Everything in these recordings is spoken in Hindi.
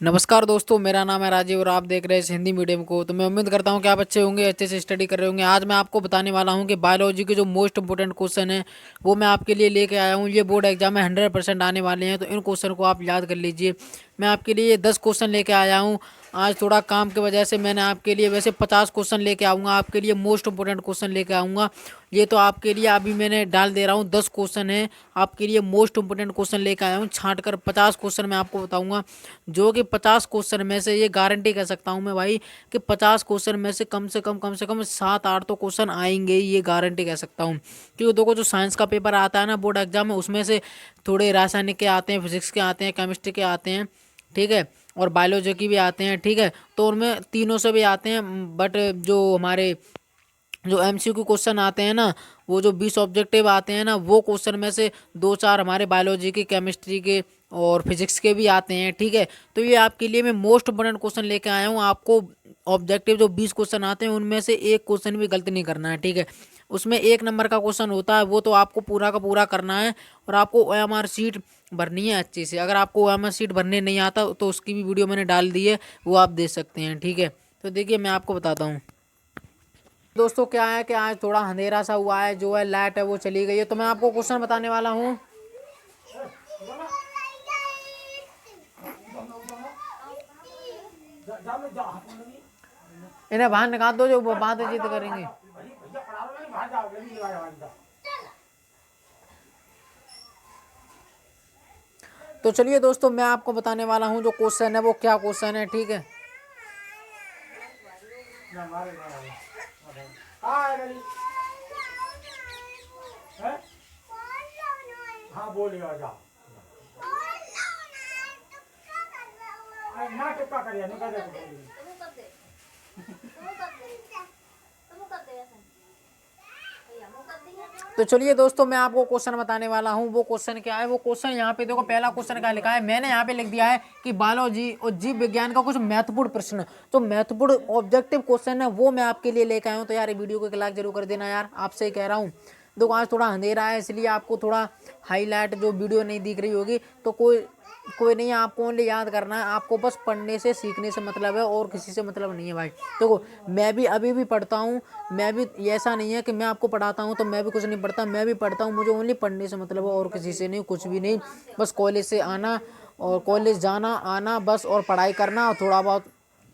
नमस्कार दोस्तों, मेरा नाम है राजीव और आप देख रहे हैं इस हिंदी मीडियम को। तो मैं उम्मीद करता हूं कि आप अच्छे होंगे, अच्छे से स्टडी कर रहे होंगे। आज मैं आपको बताने वाला हूं कि बायोलॉजी के जो मोस्ट इंपोर्टेंट क्वेश्चन है वो मैं आपके लिए लेके आया हूं। ये बोर्ड एग्जाम में 100% आने वाले हैं, तो इन क्वेश्चन को आप याद कर लीजिए। मैं आपके लिए 10 क्वेश्चन लेके आया हूँ। आज थोड़ा काम की वजह से मैंने आपके लिए वैसे 50 क्वेश्चन लेके आऊँगा, आपके लिए मोस्ट इंपोर्टेंट क्वेश्चन लेके आऊँगा। ये तो आपके लिए अभी मैंने डाल दे रहा हूँ, 10 क्वेश्चन है आपके लिए मोस्ट इंपोर्टेंट क्वेश्चन लेके आया हूँ। छांट कर 50 क्वेश्चन मैं आपको बताऊँगा, जो कि 50 क्वेश्चन में से ये गारंटी कर सकता हूँ मैं भाई कि 50 क्वेश्चन में से कम 7-8 तो क्वेश्चन आएंगे ही, ये गारंटी कह सकता हूँ। क्योंकि देखो, जो साइंस का पेपर आता है ना बोर्ड एग्जाम में, उसमें से थोड़े रासायनिक के आते हैं, फिजिक्स के आते हैं, केमिस्ट्री के आते हैं, ठीक है, और बायोलॉजी की भी आते हैं, ठीक है। तो उनमें तीनों से भी आते हैं, बट जो हमारे जो एमसीक्यू क्वेश्चन आते हैं ना, वो जो 20 ऑब्जेक्टिव आते हैं ना, वो क्वेश्चन में से 2-4 हमारे बायोलॉजी के, केमिस्ट्री के और फिजिक्स के भी आते हैं, ठीक है। तो ये आपके लिए मैं मोस्ट इंपोर्टेंट क्वेश्चन लेके आया हूँ। आपको ऑब्जेक्टिव जो 20 क्वेश्चन आते हैं उनमें से एक क्वेश्चन भी गलत नहीं करना है, ठीक है। उसमें 1 नंबर का क्वेश्चन होता है, वो तो आपको पूरा का पूरा करना है। और आपको OMR सीट भरनी है अच्छी से। अगर आपको OMR सीट भरने नहीं आता तो उसकी भी वीडियो मैंने डाल दी है, वो आप देख सकते हैं, ठीक है। तो देखिए, मैं आपको बताता हूँ दोस्तों, क्या है कि आज थोड़ा अंधेरा सा हुआ है, जो है लाइट है वो चली गई है। तो मैं आपको क्वेश्चन बताने वाला हूँ। इन्हें बाहर निकाल दो, जो बातचीत करेंगे। तो चलिए दोस्तों, मैं आपको बताने वाला हूँ जो क्वेश्चन है वो क्या क्वेश्चन है, ठीक है। हाँ बोलिए, जाओ ना टिप्पा करिए, नहीं कर तो चलिए दोस्तों, मैं आपको क्वेश्चन बताने वाला हूँ। वो क्वेश्चन क्या है, वो क्वेश्चन यहाँ पे देखो, पहला क्वेश्चन क्या लिखा है, मैंने यहाँ पे लिख दिया है कि बायोलॉजी और जीव विज्ञान का कुछ महत्वपूर्ण प्रश्न। तो महत्वपूर्ण ऑब्जेक्टिव क्वेश्चन है वो मैं आपके लिए लेकर आया हूँ। तो यार, वीडियो को एक लाइक जरूर कर देना यार, आपसे ही कह रहा हूँ। देखो, आज थोड़ा अंधेरा है, इसलिए आपको थोड़ा हाईलाइट जो वीडियो नहीं दिख रही होगी, तो कोई नहीं है। आपको ओनली याद करना है, आपको बस पढ़ने से सीखने से मतलब है, और किसी से मतलब नहीं है भाई। देखो, मैं भी अभी भी पढ़ता हूँ, मैं भी, ऐसा नहीं है कि मैं आपको पढ़ाता हूँ तो मैं भी कुछ नहीं पढ़ता, मैं भी पढ़ता हूँ। मुझे ओनली पढ़ने से मतलब है, और किसी से नहीं, कुछ भी नहीं। बस कॉलेज से आना और कॉलेज जाना आना बस, और पढ़ाई करना, और थोड़ा बहुत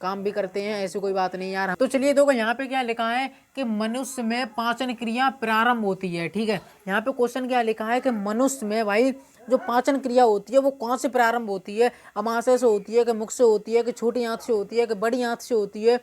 काम भी करते हैं, ऐसी कोई बात नहीं यार। तो चलिए देखो, यहाँ पे क्या लिखा है कि मनुष्य में पाचन क्रिया प्रारंभ होती है, ठीक है। यहाँ पे क्वेश्चन क्या लिखा है कि मनुष्य में भाई जो पाचन क्रिया होती है वो कहाँ से प्रारंभ होती है, अमाशय से होती है कि मुख से होती है कि छोटी आंत से होती है कि बड़ी आंत से होती है,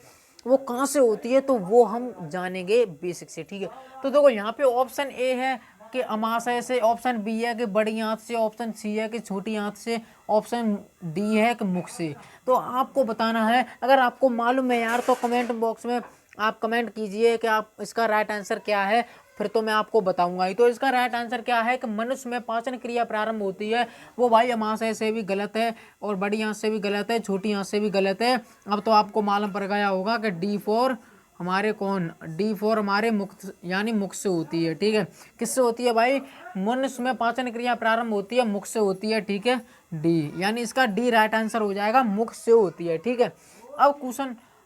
वो कहाँ से होती है, तो वो हम जानेंगे बेसिक से, ठीक है। तो देखो, यहाँ पे ऑप्शन ए है कि अमाशय से, ऑप्शन बी है कि बड़ी आंत से, ऑप्शन सी है कि छोटी आंत से, ऑप्शन डी है कि मुख से। तो आपको बताना है। अगर आपको मालूम है यार, तो कमेंट बॉक्स में आप कमेंट कीजिए कि आप इसका राइट आंसर क्या है, फिर तो मैं आपको बताऊंगा ही। तो इसका राइट आंसर क्या है कि मनुष्य में पाचन क्रिया प्रारंभ होती है, वो भाई अमाशय से भी गलत है, और बड़ी आंत से भी गलत है, छोटी आंत से भी गलत है। अब तो आपको मालूम पड़ गया होगा कि D4 हमारे D4 हमारे मुक्त यानी मुख से होती है, ठीक है। किससे होती है भाई? मनुष्य में पाचन क्रिया प्रारंभ होती है मुख से होती है, ठीक है। डी, यानी इसका डी राइट आंसर हो जाएगा, मुख से होती है, ठीक है।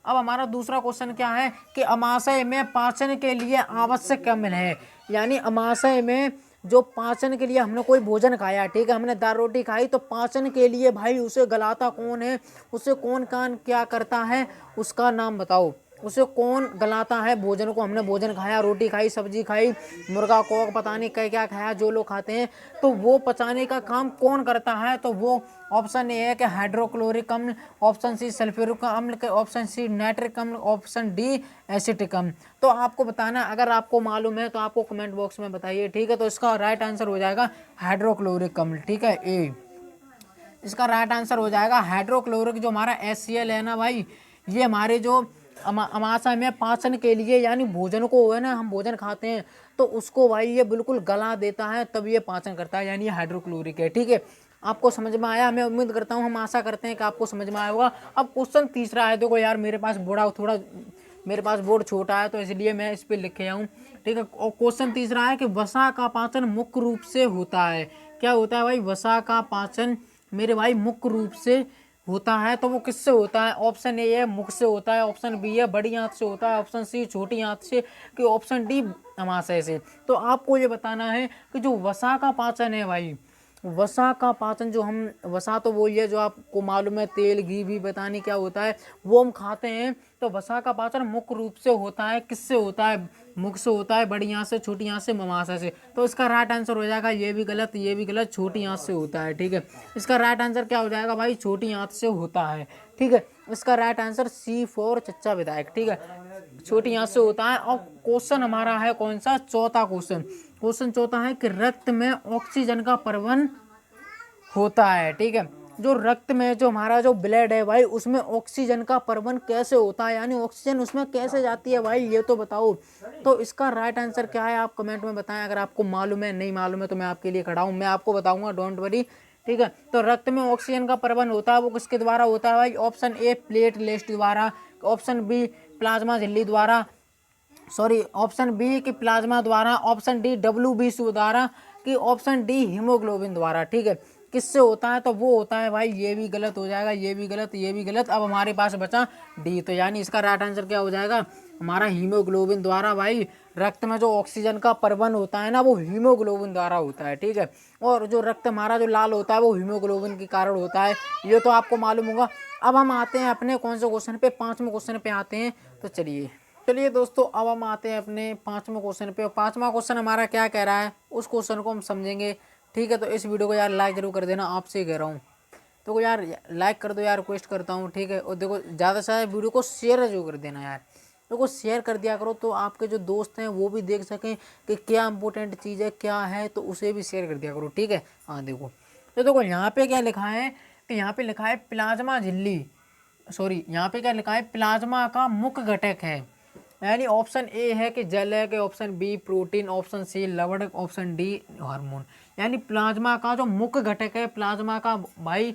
अब हमारा दूसरा क्वेश्चन क्या है कि अमाशय में पाचन के लिए आवश्यक अम्ल है, यानी अमाशय में जो पाचन के लिए हमने कोई भोजन खाया, ठीक है, हमने दाल रोटी खाई, तो पाचन के लिए भाई उसे गलाता कौन है, उसे कौन कान क्या करता है, उसका नाम बताओ। उसे कौन गलाता है भोजन को, हमने भोजन खाया, रोटी खाई, सब्जी खाई, मुर्गा कौक पता नहीं क्या क्या खाया, जो लोग खाते हैं, तो वो पचाने का काम कौन करता है, तो वो ऑप्शन ए है कि हाइड्रोक्लोरिक अम्ल, ऑप्शन सी सल्फ्यूरिक अम्ल, ऑप्शन सी नाइट्रिक अम्ल, ऑप्शन डी एसिटिक अम्ल। तो आपको बताना, अगर आपको मालूम है तो आपको कमेंट बॉक्स में बताइए, ठीक है। तो इसका राइट आंसर हो जाएगा हाइड्रोक्लोरिक अम्ल, ठीक है, ए। इसका राइट आंसर हो जाएगा हाइड्रोक्लोरिक। जो हमारा HCl है ना भाई, ये हमारे जो अमाशय में पाचन के लिए, यानी भोजन को है ना, हम भोजन खाते हैं तो उसको भाई ये बिल्कुल गला देता है, तब ये पाचन करता है, यानी हाइड्रोक्लोरिक है, ठीक है। आपको समझ में आया? मैं उम्मीद करता हूँ, हम आशा करते हैं कि आपको समझ में आया होगा। अब क्वेश्चन तीसरा है। देखो यार, मेरे पास बोर्ड छोटा है, तो इसलिए मैं इस पर लिखे आऊँ, ठीक है। और क्वेश्चन तीसरा है कि वसा का पाचन मुख्य रूप से होता है। क्या होता है भाई? वसा का पाचन मेरे भाई मुख्य रूप से होता है तो वो किससे होता है? ऑप्शन ए है मुख से होता है, ऑप्शन बी है बड़ी आंत से होता है, ऑप्शन सी छोटी आंत से, कि ऑप्शन डी अमाशय से। तो आपको ये बताना है कि जो वसा का पाचन है भाई, वसा का पाचन, जो हम वसा तो बोलिए जो आपको मालूम है तेल घी भी बताने क्या होता है, वो हम खाते हैं। तो वसा का पाचन मुख्य रूप से होता है, किससे होता है? मुख से होता है, बड़ी आंत से, छोटी आंत से, ममाशय से। तो इसका राइट आंसर हो जाएगा, ये भी गलत, ये भी गलत, छोटी आंत से होता है। ठीक है, इसका राइट आंसर क्या हो जाएगा भाई? छोटी आंत से होता है। ठीक है, इसका राइट आंसर सी फॉर चच्चा विधायक। ठीक है, छोटी आंत से होता है। और क्वेश्चन हमारा है कौन सा? चौथा क्वेश्चन। क्वेश्चन चौथा है कि रक्त में ऑक्सीजन का परिवहन होता है। ठीक है, जो रक्त में जो हमारा जो ब्लड है भाई, उसमें ऑक्सीजन का परिवहन कैसे होता है, यानी ऑक्सीजन उसमें कैसे जाती है भाई, ये तो बताओ। तो इसका राइट आंसर क्या है आप कमेंट में बताएं। अगर आपको मालूम है, नहीं मालूम है तो मैं आपके लिए खड़ा हूँ, मैं आपको बताऊंगा, डोंट वरी। ठीक है, तो रक्त में ऑक्सीजन का परिवहन होता है, वो किसके द्वारा होता है भाई? ऑप्शन ए प्लेटलेट्स द्वारा, ऑप्शन बी प्लाज्मा झिल्ली द्वारा, सॉरी ऑप्शन बी कि प्लाज्मा द्वारा, ऑप्शन डी WBC द्वारा, कि ऑप्शन डी हीमोग्लोबिन द्वारा। ठीक है, किससे होता है? तो वो होता है भाई, ये भी गलत हो जाएगा, ये भी गलत, ये भी गलत। अब हमारे पास बचा डी, तो यानी इसका राइट आंसर क्या हो जाएगा हमारा? हीमोग्लोबिन द्वारा। भाई रक्त में जो ऑक्सीजन का परिवहन होता है ना, वो हीमोग्लोबिन द्वारा होता है। ठीक है, और जो रक्त हमारा जो लाल होता है वो हीमोग्लोबिन के कारण होता है, ये तो आपको मालूम होगा। अब हम आते हैं अपने कौन से क्वेश्चन पे? पांचवें क्वेश्चन पे आते हैं। तो चलिए दोस्तों, अब हम आते हैं अपने पांचवें क्वेश्चन पे। पांचवा क्वेश्चन हमारा क्या कह रहा है, उस क्वेश्चन को हम समझेंगे। ठीक है, तो इस वीडियो को यार लाइक जरूर कर देना, आपसे कह रहा हूँ। तो यार लाइक कर दो यार, रिक्वेस्ट करता हूँ। ठीक है, और देखो ज़्यादा से ज़्यादा वीडियो को शेयर जरूर कर देना यार, देखो शेयर कर दिया करो, तो आपके जो दोस्त हैं वो भी देख सकें कि क्या इंपॉर्टेंट चीज़ है, क्या है, तो उसे भी शेयर कर दिया करो। ठीक है, हाँ देखो, तो देखो यहाँ पे क्या लिखा है कि यहाँ पे लिखा है प्लाज्मा झिल्ली, सॉरी यहाँ पे क्या लिखा है? प्लाज्मा का मुख्य घटक है, यानी ऑप्शन ए है कि जल है, कि option B protein, option C लवण, ऑप्शन डी हार्मोन। यानी प्लाज्मा का जो मुख्य घटक है, प्लाज्मा का भाई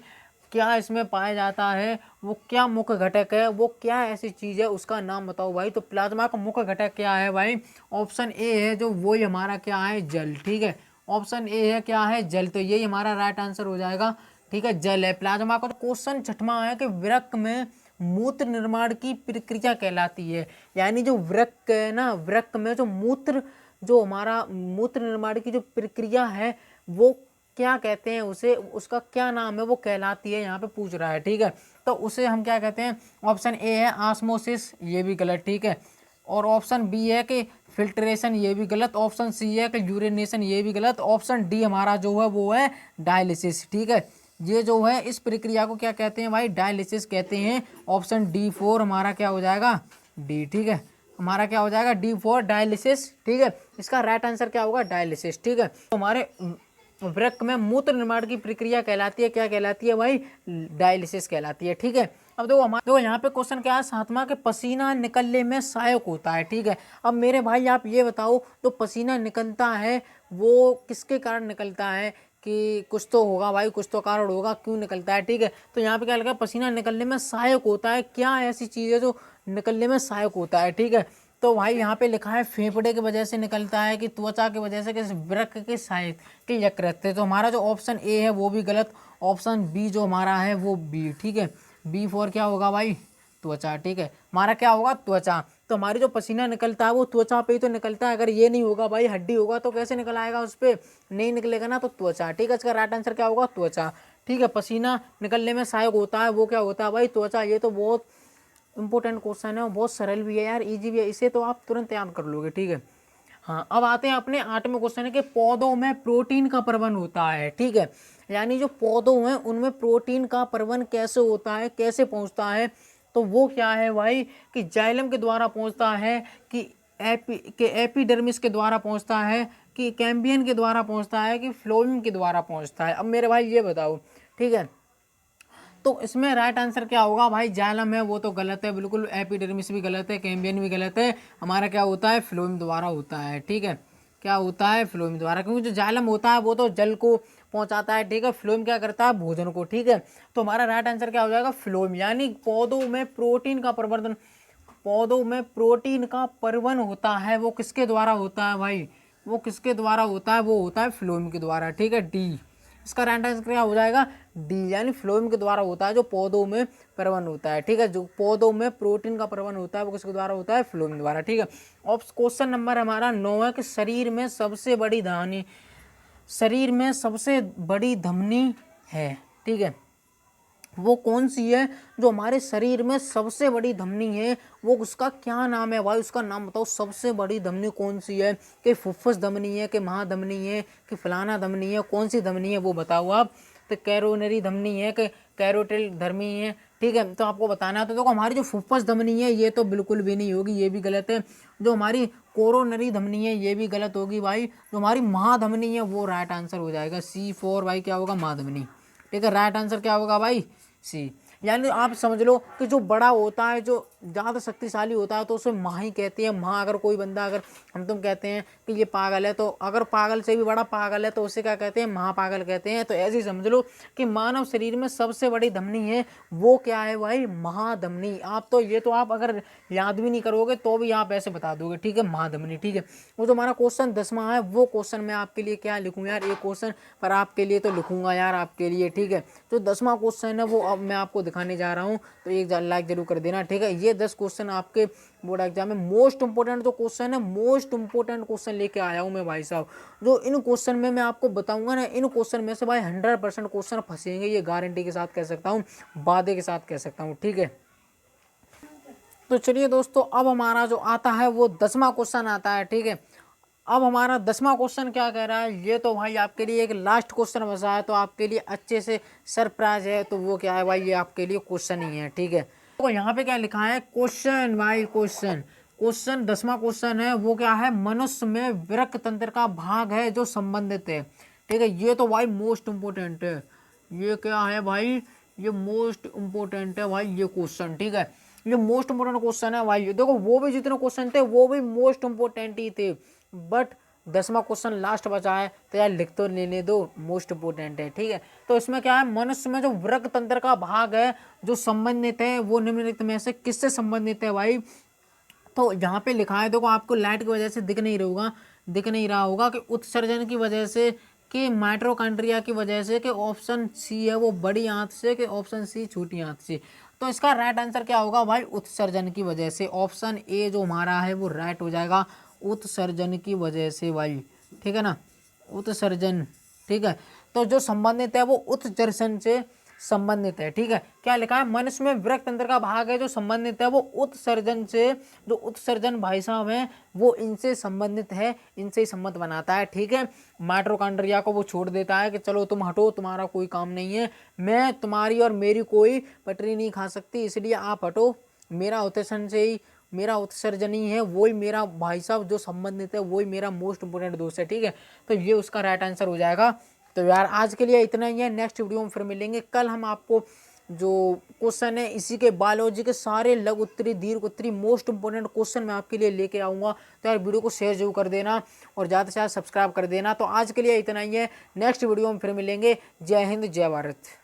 क्या इसमें पाया जाता है, वो क्या मुख्य घटक है, वो क्या ऐसी चीज़ है, उसका नाम बताओ भाई। तो प्लाज्मा का मुख्य घटक क्या है भाई? ऑप्शन ए है जो वही हमारा क्या है? जल। ठीक है, ऑप्शन ए है क्या है? जल, तो यही हमारा राइट आंसर हो जाएगा। ठीक है, जल है प्लाज्मा का। क्वेश्चन छठवां है कि वृक्क में मूत्र निर्माण की प्रक्रिया कहलाती है, यानी जो वृक्क है ना, वृक्क में जो मूत्र, जो हमारा मूत्र निर्माण की जो प्रक्रिया है, वो क्या कहते हैं उसे, उसका क्या नाम है, वो कहलाती है, यहाँ पे पूछ रहा है। ठीक है, तो उसे हम क्या कहते हैं? ऑप्शन ए है ऑस्मोसिस, ये भी गलत। ठीक है, और ऑप्शन बी है कि फिल्ट्रेशन, ये भी गलत। ऑप्शन सी है कि यूरिनेशन, ये भी गलत। ऑप्शन डी हमारा जो है वो है डायलिसिस। ठीक है, ये जो है इस प्रक्रिया को क्या कहते हैं भाई? डायलिसिस कहते हैं। ऑप्शन D4 हमारा क्या हो जाएगा? डी। ठीक है, हमारा क्या हो जाएगा? D4 dialysis. ठीक है, इसका राइट आंसर क्या होगा? डायलिसिस। ठीक है, तो हमारे वृक्क में मूत्र निर्माण की प्रक्रिया कहलाती है, क्या कहलाती है भाई? डायलिसिस कहलाती है। ठीक है, अब देखो यहाँ पे क्वेश्चन क्या है? सातवां के पसीना निकलने में सहायक होता है। ठीक है, अब मेरे भाई आप ये बताओ, तो पसीना निकलता है वो किसके कारण निकलता है? कि कुछ तो होगा भाई, कुछ तो कारण होगा क्यों निकलता है। ठीक है, तो यहाँ पे क्या लगा? पसीना निकलने में सहायक होता है, क्या ऐसी चीज़ है जो निकलने में सहायक होता है? ठीक है, तो भाई यहाँ पे लिखा है फेफड़े की वजह से निकलता है, कि त्वचा की वजह से, कि वृक्क के सहायक के यकृत से। तो हमारा जो ऑप्शन ए है वो भी गलत, ऑप्शन बी जो हमारा है वो बी। ठीक है, B4 क्या होगा भाई? त्वचा। ठीक है, हमारा क्या होगा? त्वचा। तो हमारी जो पसीना निकलता है वो त्वचा पे ही तो निकलता है, अगर ये नहीं होगा भाई, हड्डी होगा तो कैसे निकल आएगा उस पर? नहीं निकलेगा ना, तो त्वचा। ठीक है, इसका राइट आंसर क्या होगा? त्वचा। ठीक है, पसीना निकलने में सहायक होता है, वो क्या होता है भाई? त्वचा। ये तो बहुत इंपॉर्टेंट क्वेश्चन है और बहुत सरल भी है यार, इजी भी है, इसे तो आप तुरंत याद कर लोगे। ठीक है, हाँ अब आते हैं अपने आठवें क्वेश्चन है कि पौधों में प्रोटीन का परिवहन होता है। ठीक है, यानी जो पौधों हैं उनमें प्रोटीन का परिवहन कैसे होता है, कैसे पहुंचता है? तो वो क्या है भाई? कि जाइलम के द्वारा पहुंचता है, कि एपिडर्मिस के द्वारा पहुंचता है, कि कैम्बियन के द्वारा पहुंचता है, कि फ्लोएम के द्वारा पहुंचता है? अब मेरे भाई ये बताओ। ठीक है, तो इसमें राइट आंसर क्या होगा भाई? जाइलम है वो तो गलत है बिल्कुल, एपिडर्मिस भी गलत है, कैम्बियन भी गलत है। हमारा क्या होता है? फ्लोएम द्वारा होता है। ठीक है, क्या होता है? फ्लोएम द्वारा, क्योंकि जो जाइलम होता है वो तो जल को पहुंचाता है। ठीक है, फ्लोएम क्या करता है? भोजन को। ठीक है, तो हमारा राइट आंसर क्या हो जाएगा? फ्लोएम। यानी पौधों में प्रोटीन का परिवर्तन, पौधों में प्रोटीन का परिवहन होता है, वो किसके द्वारा होता है भाई? वो किसके द्वारा होता है? वो होता है फ्लोएम के द्वारा। ठीक है, डी। इसका राइट आंसर क्या हो जाएगा, डी, यानी फ्लोएम के द्वारा होता है, जो पौधों में प्रवहन होता है। ठीक है, जो पौधों में प्रोटीन का प्रवहन होता है वो किसके द्वारा होता है, फ्लोएम द्वारा। ठीक है, और क्वेश्चन नंबर हमारा 9 है कि शरीर में सबसे बड़ी धमनी, शरीर में सबसे बड़ी धमनी है, ठीक है, वो कौन सी है, जो हमारे शरीर में सबसे बड़ी धमनी है वो उसका क्या नाम है भाई, उसका नाम बताओ। सबसे बड़ी धमनी कौन सी है, कि फुफ्फुस धमनी है, कि महाधमनी है, कि फलाना धमनी है, कौन सी धमनी है वो बताओ आप। तो कैरोनरी धमनी है कि कैरोटिल धमनी है। ठीक है, तो आपको बताना है। तो देखो हमारी जो फुफ्फुस धमनी है ये तो बिल्कुल भी नहीं होगी, ये भी गलत है। जो हमारी कोरोनरी धमनी है ये भी गलत होगी भाई। जो हमारी महाधमनी है वो राइट आंसर हो जाएगा, C4 भाई, क्या होगा, महाधमनी। ठीक है, राइट आंसर क्या होगा भाई, सी। यानी आप समझ लो कि जो बड़ा होता है, जो ज़्यादा शक्तिशाली होता है, तो उसे माँ ही कहते हैं। माँ, अगर कोई बंदा, अगर हम तुम कहते हैं कि ये पागल है, तो अगर पागल से भी बड़ा पागल है तो उसे क्या कहते हैं, महापागल कहते हैं। तो ऐसे ही समझ लो कि मानव शरीर में सबसे बड़ी धमनी है वो क्या है भाई, महाधमनी। आप तो ये तो आप अगर याद भी नहीं करोगे तो भी आप ऐसे बता दोगे। ठीक है, महाधमनी। ठीक है, वो जो हमारा क्वेश्चन 10वां है वो क्वेश्चन मैं आपके लिए क्या लिखूँ यार, एक क्वेश्चन पर आपके लिए तो लिखूंगा यार आपके लिए। ठीक है, जो 10वां क्वेश्चन है वो अब मैं आपको दिखाने जा रहा हूँ, तो एक लाइक जरूर कर देना। ठीक है, ये 10 क्वेश्चन आपके बोर्ड एग्जाम में मोस्ट इंपोर्टेंट जो क्वेश्चन है, मोस्ट इंपोर्टेंट क्वेश्चन लेके आया हूँ मैं भाई साहब। जो इन क्वेश्चन में मैं आपको बताऊंगा ना, इन क्वेश्चन में से भाई 100% क्वेश्चन फंसेंगे, ये गारंटी के साथ कह सकता हूँ, वादे के साथ कह सकता हूँ। ठीक है, तो चलिए दोस्तों, अब हमारा जो आता है वो 10वां क्वेश्चन आता है। ठीक है, अब हमारा 10वां क्वेश्चन क्या कह रहा है, ये तो भाई आपके लिए एक लास्ट क्वेश्चन बचा है, तो आपके लिए अच्छे से सरप्राइज है। तो वो क्या है भाई, ये आपके लिए क्वेश्चन ही है। ठीक है, तो यहाँ पे क्या लिखा है, क्वेश्चन भाई, क्वेश्चन 10वां क्वेश्चन है वो क्या है, मनुष्य में वृक्क तंत्र का भाग है जो संबंधित है। ठीक है, ये तो भाई मोस्ट इंपोर्टेंट है। ये क्या है भाई, ये मोस्ट इंपोर्टेंट है भाई ये क्वेश्चन। ठीक है, ये मोस्ट इंपोर्टेंट क्वेश्चन है भाई। देखो वो भी जितने क्वेश्चन थे वो भी मोस्ट इंपोर्टेंट ही थे, बट 10वां क्वेश्चन लास्ट बचा है, तो यार लिख तो लेने दो, मोस्ट इंपोर्टेंट है। ठीक है, तो इसमें क्या है, मनुष्य में जो वृक्क तंत्र का भाग है जो संबंधित है वो निम्नलिखित में से किससे संबंधित है भाई। तो यहाँ पे लिखा है, देखो आपको लाइट की वजह से दिख नहीं रहा होगा कि उत्सर्जन की वजह से, कि माइटोकॉन्ड्रिया की वजह से, कि ऑप्शन सी है वो बड़ी आंत से, कि ऑप्शन सी छोटी आंत से। तो इसका राइट आंसर क्या होगा भाई, उत्सर्जन की वजह से। ऑप्शन ए जो हमारा है वो राइट हो जाएगा, उत्सर्जन की वजह से भाई। ठीक है ना, उत्सर्जन। ठीक है, तो जो संबंधित है वो उत्सर्जन से संबंधित है। ठीक है, क्या लिखा है, मनुष्य में वृक्क तंत्र का भाग है जो संबंधित है वो उत्सर्जन से, जो उत्सर्जन भाई साहब है वो इनसे संबंधित है, इनसे ही संबंध बनाता है। ठीक है, माइटोकॉन्ड्रिया को वो छोड़ देता है कि चलो तुम हटो, तुम्हारा कोई काम नहीं है, मैं तुम्हारी और मेरी कोई पटरी नहीं खा सकती, इसलिए आप हटो, मेरा उत्सर्जन से ही, मेरा उत्सर्जन ही है वही मेरा भाई साहब जो संबंधित है, वही मेरा मोस्ट इंपोर्टेंट दोस्त है। ठीक है, तो ये उसका राइट आंसर हो जाएगा। तो यार आज के लिए इतना ही है, नेक्स्ट वीडियो में फिर मिलेंगे। कल हम आपको जो क्वेश्चन है इसी के बायोलॉजी के सारे लघु उत्तरी, दीर्घ उत्तरी, मोस्ट इंपोर्टेंट क्वेश्चन मैं आपके लिए लेके आऊँगा। तो यार वीडियो को शेयर जरूर कर देना और ज़्यादा से ज़्यादा सब्सक्राइब कर देना। तो आज के लिए इतना ही है, नेक्स्ट वीडियो में फिर मिलेंगे। जय हिंद, जय भारत।